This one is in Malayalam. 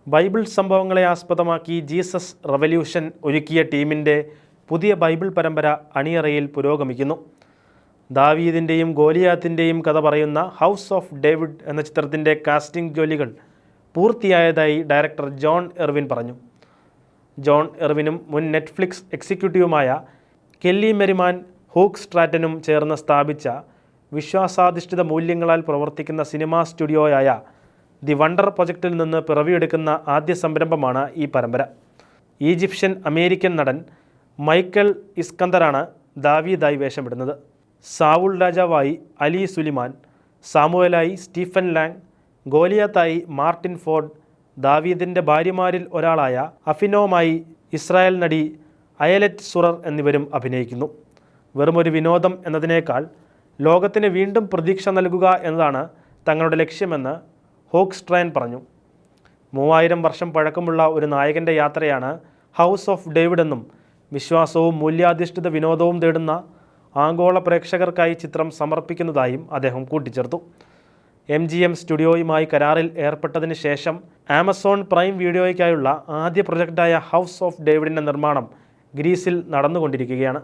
ബൈബിൾ സംഭവങ്ങളെ ആസ്പദമാക്കി ജീസസ് റവല്യൂഷൻ ഒരുക്കിയ ടീമിൻ്റെ പുതിയ ബൈബിൾ പരമ്പര അണിയറയിൽ പുരോഗമിക്കുന്നു. ദാവീദിൻ്റെയും ഗോലിയാത്തിൻ്റെയും കഥ പറയുന്ന ഹൗസ് ഓഫ് ഡേവിഡ് എന്ന ചിത്രത്തിൻ്റെ കാസ്റ്റിംഗ് ജോലികൾ പൂർത്തിയായതായി ഡയറക്ടർ ജോൺ എർവിൻ പറഞ്ഞു. ജോൺ എർവിനും മുൻ നെറ്റ്ഫ്ലിക്സ് എക്സിക്യൂട്ടീവുമായ കെല്ലി മെരിമാൻ ഹൂക്ക് സ്ട്രാറ്റനും ചേർന്ന് സ്ഥാപിച്ച വിശ്വാസാധിഷ്ഠിത മൂല്യങ്ങളാൽ പ്രവർത്തിക്കുന്ന സിനിമാ സ്റ്റുഡിയോയായ ദി വണ്ടർ പ്രൊജക്റ്റിൽ നിന്ന് പിറവിയെടുക്കുന്ന ആദ്യ സംരംഭമാണ് ഈ പരമ്പര. ഈജിപ്ഷ്യൻ അമേരിക്കൻ നടൻ മൈക്കൽ ഇസ്കന്ദറാണ് ദാവീദായി വേഷമിടുന്നത്. സാവുൾ രാജാവായി അലി സുലിമാൻ, സാമുവലായി സ്റ്റീഫൻ ലാങ്, ഗോലിയാത്തായി മാർട്ടിൻ ഫോർഡ്, ദാവീദിൻ്റെ ഭാര്യമാരിൽ ഒരാളായ അഫിനോമായി ഇസ്രായേൽ നടി അയലെറ്റ് സുറർ എന്നിവരും അഭിനയിക്കുന്നു. വെറുമൊരു വിനോദം എന്നതിനേക്കാൾ ലോകത്തിന് വീണ്ടും പ്രതീക്ഷ നൽകുക എന്നതാണ് തങ്ങളുടെ ലക്ഷ്യമെന്ന് ഹോക്ക് സ്ട്രാൻ പറഞ്ഞു. 3000 വർഷം പഴക്കമുള്ള ഒരു നായകൻ്റെ യാത്രയാണ് ഹൗസ് ഓഫ് ഡേവിഡ് എന്നും വിശ്വാസവും മൂല്യാധിഷ്ഠിത വിനോദവും തേടുന്ന ആഗോള പ്രേക്ഷകർക്കായി ചിത്രം സമർപ്പിക്കുന്നതായും അദ്ദേഹം കൂട്ടിച്ചേർത്തു. MGM സ്റ്റുഡിയോയുമായി കരാറിൽ ഏർപ്പെട്ടതിന് ശേഷം ആമസോൺ പ്രൈം വീഡിയോയ്ക്കായുള്ള ആദ്യ പ്രൊജക്റ്റായ ഹൗസ് ഓഫ് ഡേവിഡിൻ്റെ നിർമ്മാണം ഗ്രീസിൽ നടന്നുകൊണ്ടിരിക്കുകയാണ്.